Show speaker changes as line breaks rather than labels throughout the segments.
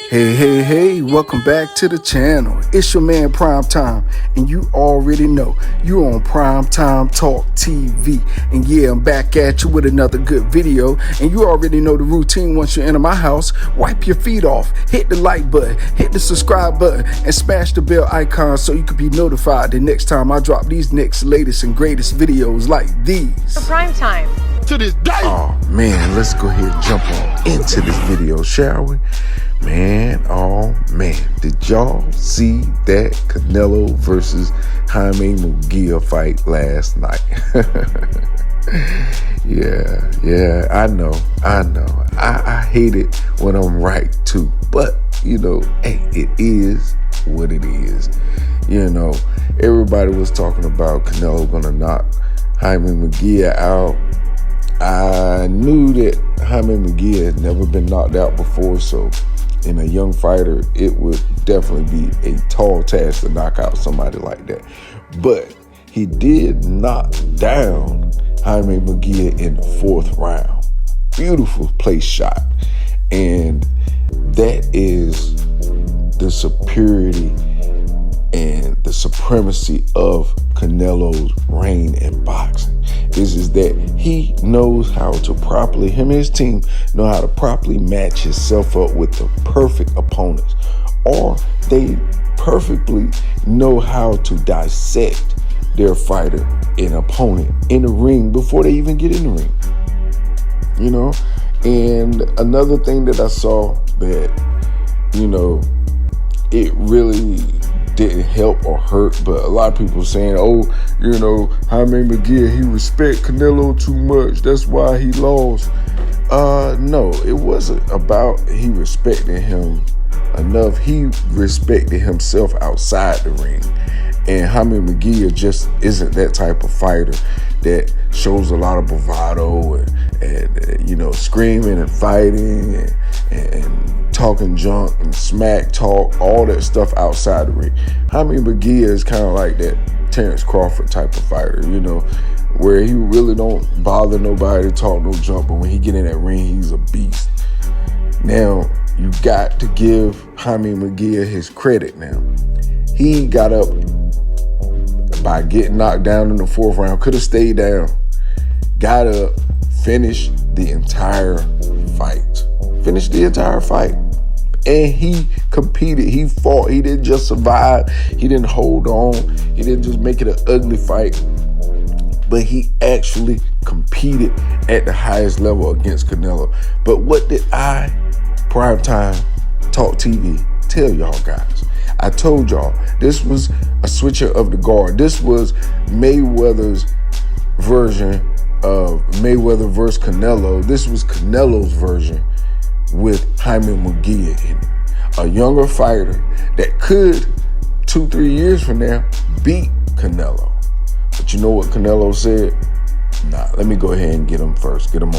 Hey, welcome back to the channel. It's your man Prime Time, and you already know you're on Prime Time Talk TV. And yeah, I'm back at you with another good video, and you already know the routine. Once you enter my house, wipe your feet off, hit the like button, hit the subscribe button, and smash the bell icon so you can be notified the next time I drop these next latest and greatest videos like these.
For Prime Time.
To this day. Oh man, let's go ahead and jump on into this video, shall we? Oh man, did y'all see that Canelo versus Jaime Munguia fight last night? Yeah, I know. I hate it when I'm right too, but you know, hey, it is what it is. You know, everybody was talking about Canelo gonna knock Jaime Munguia out. I knew that Jaime Munguia had never been knocked out before, so in a young fighter, it would definitely be a tall task to knock out somebody like that. But he did knock down Jaime Munguia in the fourth round. Beautiful place shot. And that is the superiority and the supremacy of Canelo's reign in boxing. Is that he knows how to properly, him and his team know how to properly match himself up with the perfect opponents, or they perfectly know how to dissect their fighter and opponent in the ring before they even get in the ring. You know, and another thing that I saw that, you know, it really didn't help or hurt, but a lot of people saying, oh, you know, Jaime Munguia, he respect Canelo too much, that's why he lost. No, it wasn't about he respecting him enough. He respected himself outside the ring, and Jaime Munguia just isn't that type of fighter that shows a lot of bravado and you know, screaming and fighting and talking junk and smack talk, all that stuff outside the ring. Jaime Munguia is kind of like that Terrence Crawford type of fighter, you know, where he really don't bother nobody, talk no junk, but when he get in that ring, he's a beast. Now, you got to give Jaime Munguia his credit now. He got up by getting knocked down in the fourth round, could have stayed down, got up, finished the entire fight. And he competed, he fought, he didn't just survive, he didn't hold on, he didn't just make it an ugly fight, but he actually competed at the highest level against Canelo. But what did I, Primetime Talk TV, tell y'all guys? I told y'all this was a switcher of the guard. This was Mayweather's version of Mayweather versus Canelo. This was Canelo's version with Jaime Munguia in it. A younger fighter that could, 2-3 years from now, beat Canelo. But you know what Canelo said? Nah, let me go ahead and get him first. Get him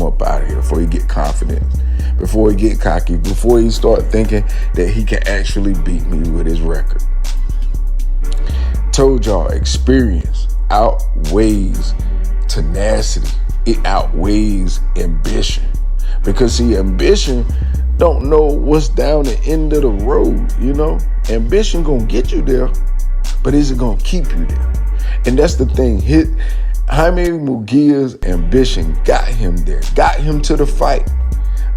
up out of here before he get confidence, before he get cocky, before he start thinking that he can actually beat me with his record. Told y'all, experience outweighs tenacity. It outweighs ambition. Because see, ambition don't know what's down the end of the road, you know? Ambition gonna get you there, but is it gonna keep you there? And that's the thing. Jaime Munguia's ambition got him there, got him to the fight,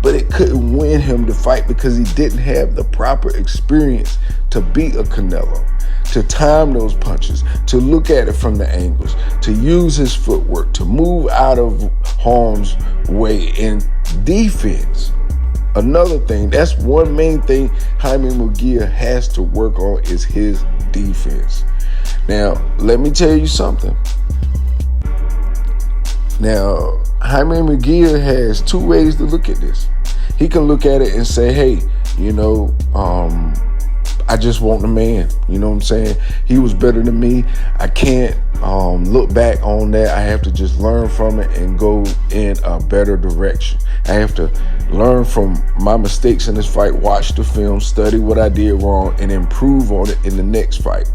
but it couldn't win him the fight because he didn't have the proper experience to beat a Canelo, to time those punches, to look at it from the angles, to use his footwork, to move out of harm's way in defense. Another thing, that's one main thing Jaime Munguia has to work on is his defense. Now, let me tell you something. Now, Jaime Munguia has two ways to look at this. He can look at it and say, hey, you know, I just want the man. You know what I'm saying? He was better than me. I can't look back on that. I have to just learn from it and go in a better direction. I have to learn from my mistakes in this fight, watch the film, study what I did wrong, and improve on it in the next fight.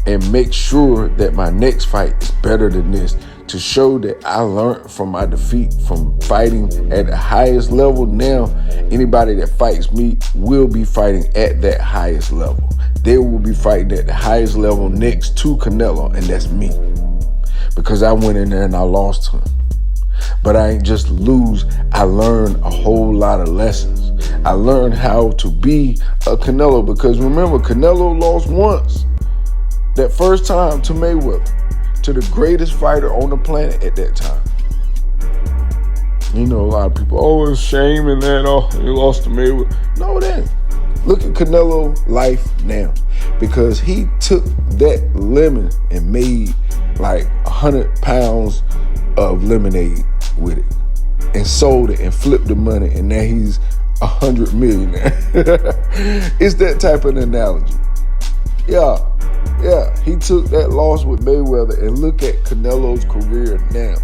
And make sure that my next fight is better than this, to to show that I learned from my defeat, from fighting at the highest level. Now, anybody that fights me will be fighting at that highest level. They will be fighting at the highest level next to Canelo, and that's me. Because I went in there and I lost to him. But I ain't just lose. I learned a whole lot of lessons. I learned how to be a Canelo, because remember, Canelo lost once. That first time to Mayweather, to the greatest fighter on the planet at that time. You know, a lot of people, oh, it's shame in that. Oh, he lost to Mayweather. No, it ain't. Look at Canelo's life now, because he took that lemon and made like 100 pounds of lemonade with it and sold it and flipped the money, and now he's 100 millionaire. It's that type of analogy. Yeah, he took that loss with Mayweather, and look at Canelo's career now.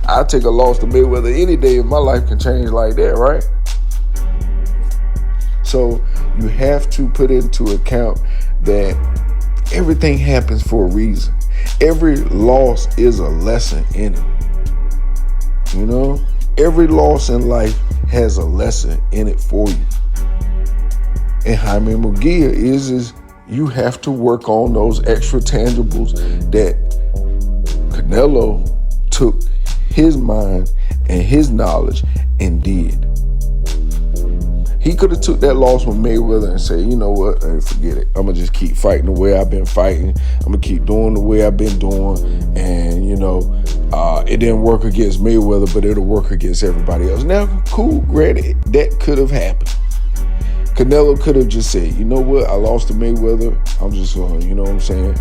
I'll take a loss to Mayweather any day if my life can change like that, right? So you have to put into account that everything happens for a reason. Every loss is a lesson in it. You know, every loss in life has a lesson in it for you. And Jaime Munguia is you have to work on those extra tangibles that Canelo took his mind and his knowledge and did. He could have took that loss with Mayweather and said, you know what, hey, forget it. I'm going to just keep fighting the way I've been fighting. I'm going to keep doing the way I've been doing. And, you know, it didn't work against Mayweather, but it'll work against everybody else. Now, cool, granted, that could have happened. Canelo could have just said, you know what, I lost to Mayweather. I'm just going to, you know what I'm saying?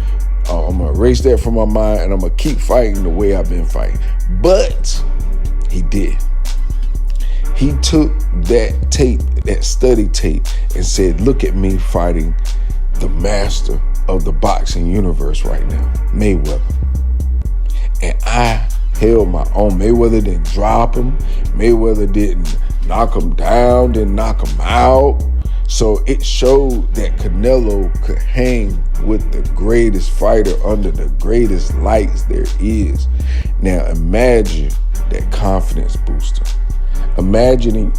I'm going to erase that from my mind, and I'm going to keep fighting the way I've been fighting. But he did. He took that tape, that study tape, and said, look at me fighting the master of the boxing universe right now, Mayweather. And I held my own. Mayweather didn't drop him. Mayweather didn't knock him down, didn't knock him out. So it showed that Canelo could hang with the greatest fighter under the greatest lights there is. Now imagine that confidence booster. Imagining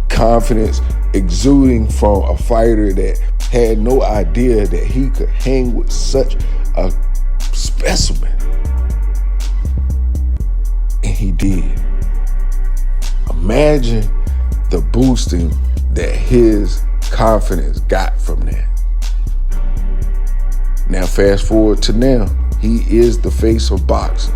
confidence exuding from a fighter that had no idea that he could hang with such a specimen. And he did. Imagine the boosting that his confidence got from that. Now fast forward to now, he is the face of boxing.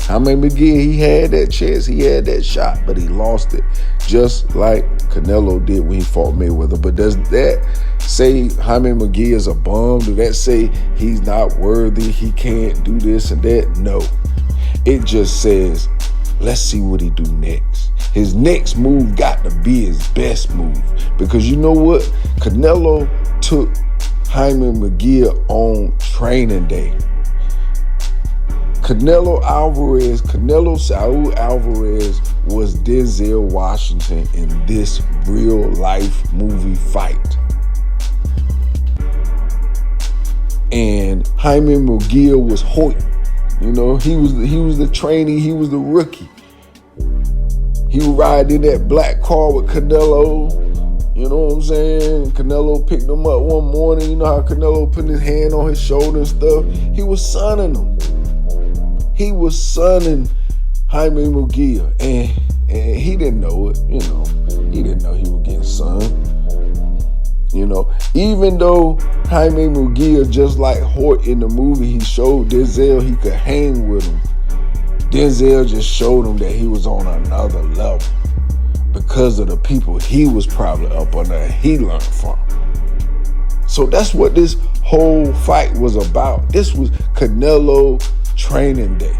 Jaime Munguia, he had that chance, he had that shot, but he lost it, just like Canelo did when he fought Mayweather. But does that say Jaime Munguia is a bum? Do that say he's not worthy, he can't do this and that? No. It just says, let's see what he do next. His next move got to be his best move. Because you know what? Canelo took Jaime Munguia on training day. Canelo Saul Alvarez was Denzel Washington in this real life movie fight. And Jaime Munguia was Hoyt. You know, he was the trainee, he was the rookie. He would ride in that black car with Canelo. You know what I'm saying? Canelo picked him up one morning. You know how Canelo put his hand on his shoulder and stuff? He was sonning him. He was sonning Jaime Munguia, and he didn't know it, you know. He didn't know he was getting sunned. You know, even though Jaime Munguia, just like Hoyt in the movie, he showed Denzel he could hang with him. Denzel just showed him that he was on another level because of the people he was probably up under and he learned from. So that's what this whole fight was about. This was Canelo training day.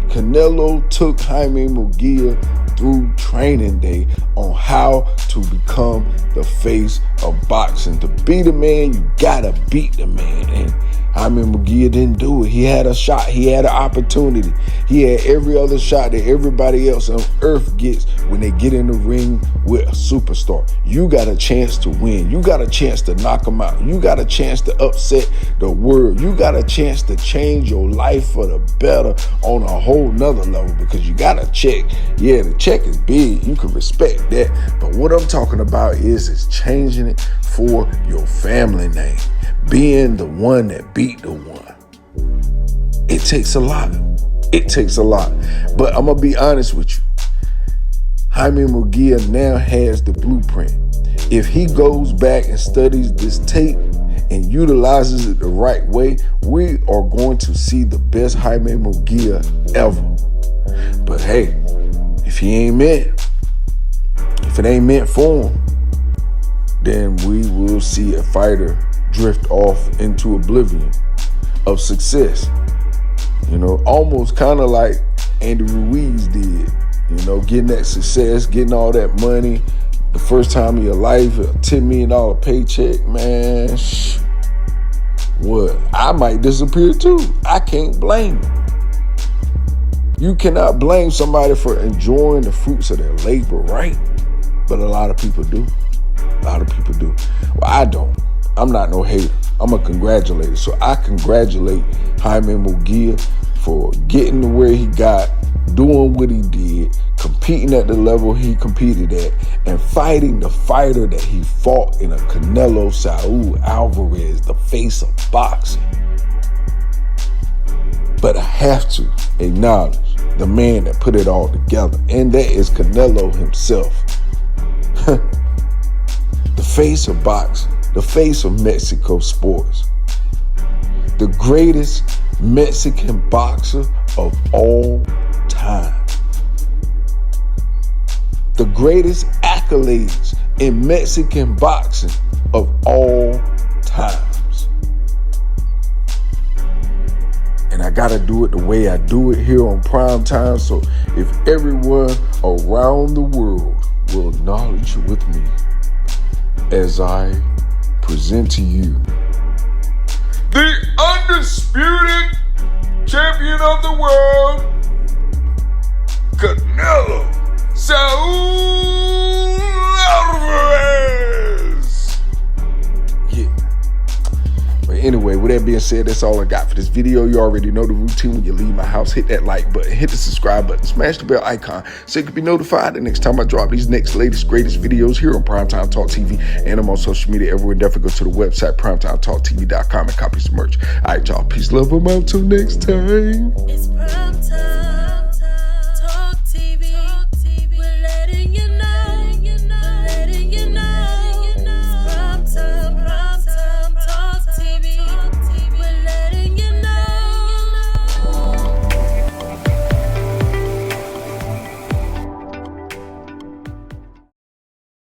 Canelo took Jaime Munguia through training day on how to become the face of boxing. To be the man, you gotta beat the man. And Jaime Munguia didn't do it. He had a shot. He had an opportunity. He had every other shot that everybody else on earth gets when they get in the ring with a superstar. You got a chance to win. You got a chance to knock them out. You got a chance to upset the world. You got a chance to change your life for the better on a whole nother level, because you got a check. Yeah, the check is big. You can respect that. But what I'm talking about is changing it for your family name. Being the one that beat the one. It takes a lot. It takes a lot. But I'm going to be honest with you. Jaime Munguia now has the blueprint. If he goes back and studies this tape and utilizes it the right way, we are going to see the best Jaime Munguia ever. But hey, if he ain't meant, if it ain't meant for him, then we will see a fighter drift off into oblivion of success. You know, almost kind of like Andy Ruiz did. You know, getting that success, getting all that money, the first time of your life, a $10 million paycheck, man. What? I might disappear too. I can't blame you. You cannot blame somebody for enjoying the fruits of their labor, right? But a lot of people do. A lot of people do. Well, I don't. I'm not no hater. I'm a congratulator. So I congratulate Jaime Munguia for getting to where he got, doing what he did, competing at the level he competed at, and fighting the fighter that he fought in a Canelo Saul Alvarez, the face of boxing. But I have to acknowledge the man that put it all together, and that is Canelo himself. The face of boxing, the face of Mexico sports, the greatest Mexican boxer of all time, the greatest accolades in Mexican boxing of all times. And I gotta do it the way I do it here on Prime Time. So if everyone around the world will acknowledge you with me as I present to you the undisputed champion of the world, Canelo Saul Alvarez. Yeah. But anyway, with that being said, that's all I got for this video. You already know the routine. When you leave my house, hit that like button, hit the subscribe button, smash the bell icon so you can be notified the next time I drop these next latest greatest videos here on Primetime Talk TV. And I'm on social media everywhere. Definitely go to the website primetimetalktv.com and copy some merch. All right, y'all. Peace, love, I'm out till next time.